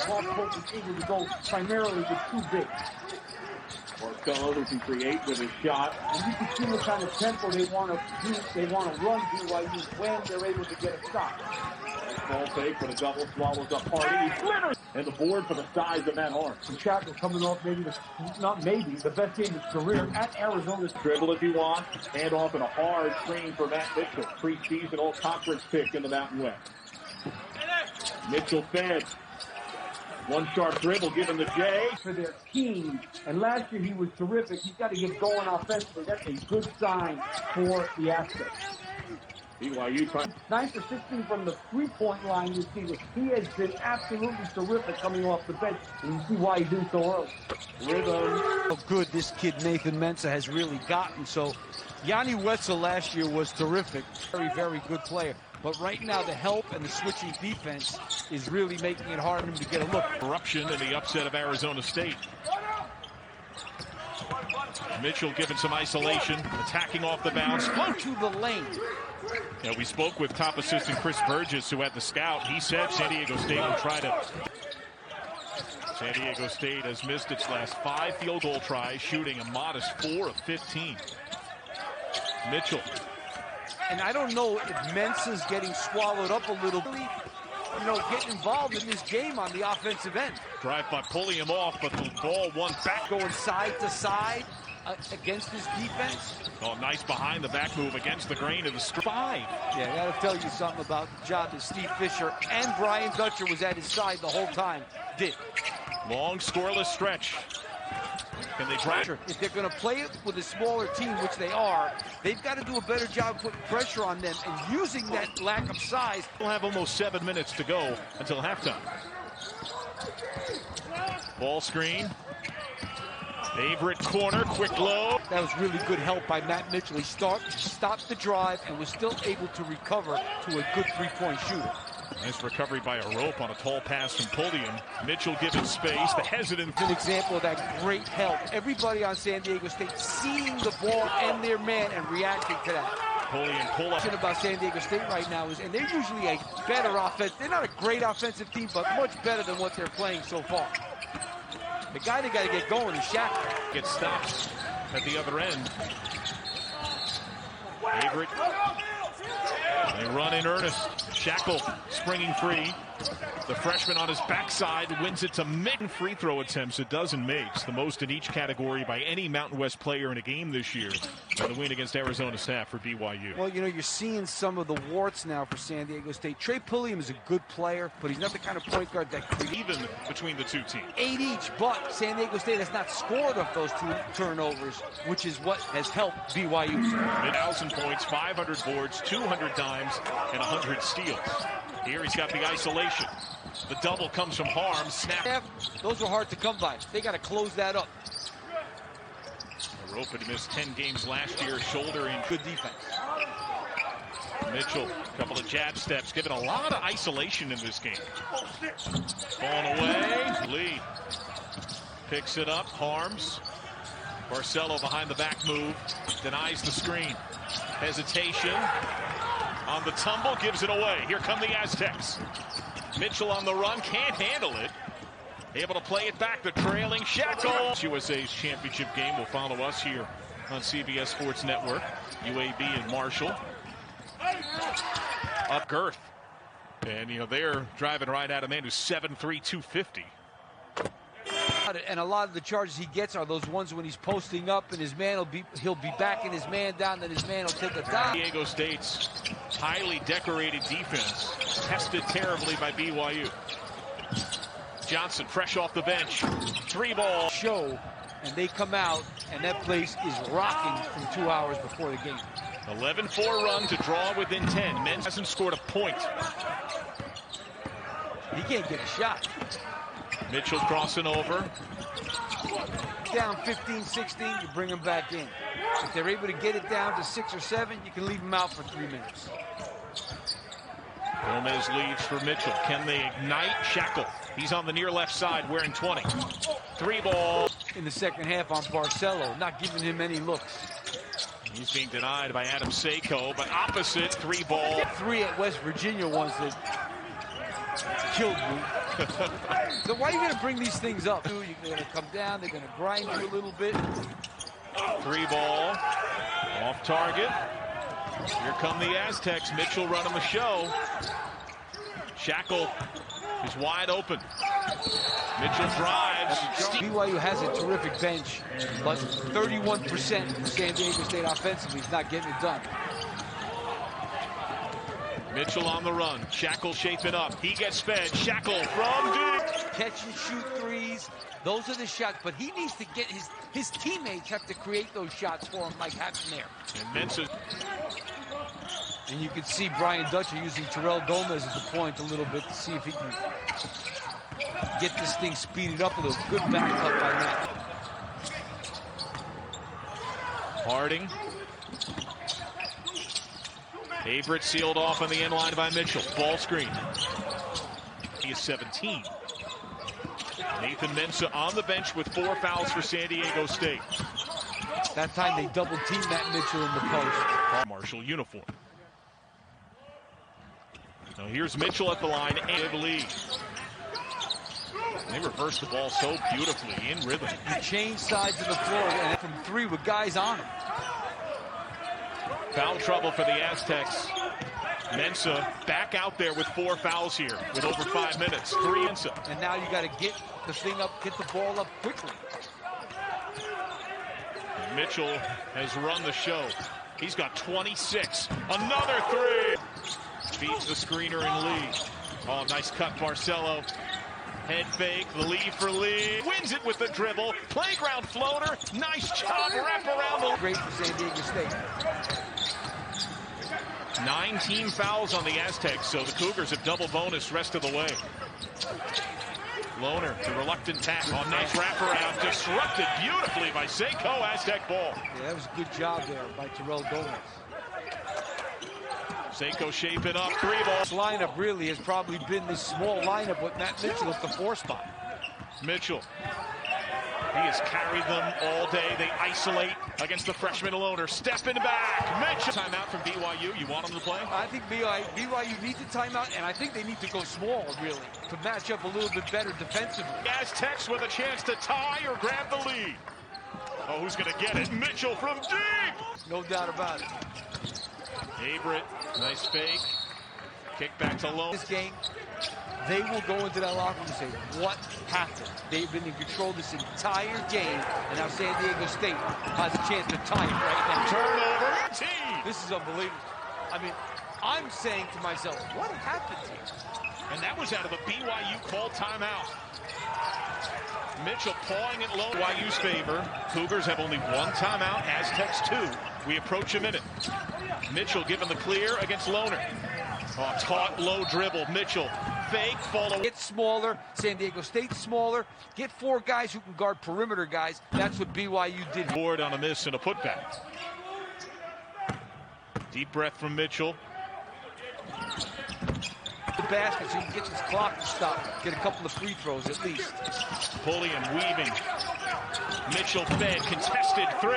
Hawks was able to go primarily with two bigs. Marcello, who can create with his shot. And you can see what kind of tempo they want to do. They want to run BYU when they're able to get a stop. Small fake, but a double swallows up Hardy. He slitters! And the board for the size of Matt Harms. And Shackle coming off the best game of his career at Arizona. Dribble if you want. Hand off in a hard screen for Matt Mitchell. Preseason all-conference pick in the Mountain West. Mitchell fed. One sharp dribble given to Jay. For their team. And last year he was terrific. He's got to get going offensively. That's a good sign for the Aztecs. BYU trying. 9 for 16 from the three-point line this season. He has been absolutely terrific coming off the bench, and you see why he's doing so early. Rhythm. How good this kid Nathan Mensah has really gotten. So Yanni Wetzel last year was terrific. Very, very good player. But right now the help and the switching defense is really making it hard for him to get a look. Eruption in the upset of Arizona State. Mitchell given some isolation, attacking off the bounce. Go to the lane. Yeah, we spoke with top assistant Chris Burgess, who had the scout. He said San Diego State will try to. San Diego State has missed its last 5 field goal tries, shooting a modest 4 of 15. Mitchell. And I don't know if Mensah's getting swallowed up a little bit. You know, getting involved in this game on the offensive end. Drive by pulling him off, but the ball one back. Going side to side against his defense. Oh, nice behind the back move against the grain of the 5. Yeah, I got to tell you something about the job that Steve Fisher and Brian Dutcher was at his side the whole time did. Long scoreless stretch. Can they drive? If they're going to play it with a smaller team, which they are, they've got to do a better job putting pressure on them and using that lack of size. We'll have almost 7 minutes to go until halftime. Ball screen. Favorite corner, quick low. That was really good help by Matt Mitchell. He stopped the drive and was still able to recover to a good three-point shooter. Nice recovery by a rope on a tall pass from Pulliam. Mitchell given space. The hesitant. An example of that great help. Everybody on San Diego State seeing the ball and their man and reacting to that. Pulliam pull up. About San Diego State right now is, and they're usually a better offense. They're not a great offensive team, but much better than what they're playing so far. The guy they got to get going is Shackle. Gets stopped at the other end. Favorite. They run in earnest. Shackle springing free. The freshman on his backside wins it to mid free throw attempts. A dozen makes, the most in each category by any Mountain West player in a game this year. And the win against Arizona State for BYU. Well, you know, you're seeing some of the warts now for San Diego State. Trey Pulliam is a good player, but he's not the kind of point guard that could even between the two teams. 8 each, but San Diego State has not scored off those 2 turnovers, which is what has helped BYU. 1,000 points, 500 boards, 200 dimes, and 100 steals. Here he's got the isolation. The double comes from Harms. Snap. Those are hard to come by. They got to close that up. Rope had missed 10 games last year. Shoulder in. Good defense. Mitchell, a couple of jab steps, given a lot of isolation in this game. Falling away. Lee picks it up. Harms. Barcelo behind the back move. Denies the screen. Hesitation. On the tumble, gives it away. Here come the Aztecs. Mitchell on the run, can't handle it. Able to play it back, the trailing Shackle. USA's championship game will follow us here on CBS Sports Network. UAB and Marshall. Up girth. And, you know, they're driving right at a man who's 7'3", 250. And a lot of the charges he gets are those ones when he's posting up and his man he'll be backing his man down, then his man will take a dive. San Diego State's highly decorated defense tested terribly by BYU. Johnson fresh off the bench. 3 ball. Show, and they come out, and that place is rocking from 2 hours before the game. 11-4 run to draw within 10. Mensah hasn't scored a point. He can't get a shot. Mitchell crossing over. Down 15-16, you bring them back in. If they're able to get it down to 6 or 7, you can leave them out for 3 minutes. Gomez leads for Mitchell. Can they ignite? Shackle. He's on the near left side wearing 20. 3 ball. In the second half on Barcelo, not giving him any looks. He's being denied by Adam Seiko, but opposite 3 ball. 3 at West Virginia ones that killed me. So why are you going to bring these things up? You're going to come down, they're going to grind you a little bit. 3 ball, off target. Here come the Aztecs. Mitchell running the show. Shackle is wide open. Mitchell drives. BYU has a terrific bench, but 31% for San Diego State offensively is not getting it done. Mitchell on the run. Shackle shaping up. He gets fed. Shackle from deep. Catch and shoot threes. Those are the shots, but he needs to get his teammates have to create those shots for him like happened there. And Mensah. And you can see Brian Dutcher using Terrell Gomez as a point a little bit to see if he can get this thing speeded up a little. Good backup by Matt. Harding. Averett sealed off on the end line by Mitchell. Ball screen. He is 17. Nathan Mensah on the bench with 4 fouls for San Diego State. That time they double-teamed Matt Mitchell in the post. Marshall uniform. Now here's Mitchell at the line and lead. They reversed the ball so beautifully in rhythm. He changed sides of the floor and from 3 with guys on him. Foul trouble for the Aztecs. Mensah back out there with 4 fouls here with over 5 minutes. 3 Mensah. And now you got to get the thing up, get the ball up quickly. Mitchell has run the show. He's got 26. Another 3. Beats the screener in Lee. Oh, nice cut, Barcelo. Head fake, the lead for Lee. Wins it with the dribble. Playground floater. Nice job. Wrap around the... Great for San Diego State. 19 fouls on the Aztecs, so the Cougars have double bonus rest of the way. Lohner, the reluctant tap. Oh, nice wraparound. Disrupted beautifully by Seiko. Aztec ball. Yeah, that was a good job there by Terrell Gomez. Seiko shaping up. 3 ball. This lineup really has probably been this small lineup with Matt Mitchell at the 4 spot. Mitchell. He has carried them all day. They isolate against the freshman Lohner. Stepping back. Mitchell. Timeout from BYU. You want him to play? I think BYU needs a timeout, and I think they need to go small, really, to match up a little bit better defensively. Aztecs with a chance to tie or grab the lead. Oh, who's going to get it? Mitchell from deep. No doubt about it. Averett, nice fake. Kick back to Lohner. This game, they will go into that locker room and say, what happened? They've been in control this entire game, and now San Diego State has a chance to tie it right now. Turnover. This is unbelievable. I mean, I'm saying to myself, what happened here? And that was out of a BYU called timeout. Mitchell pawing at low. BYU's favor. Cougars have only 1 timeout. Aztecs 2. We approach a minute. Mitchell given the clear against Lohner. Oh, taut low dribble. Mitchell fake follow. Get smaller. San Diego State smaller. Get 4 guys who can guard perimeter guys. That's what BYU did. Board on a miss and a putback. Deep breath from Mitchell. The basket so you can get this clock to stop. Get a couple of free throws at least. Pulliam weaving. Mitchell fed. Contested 3.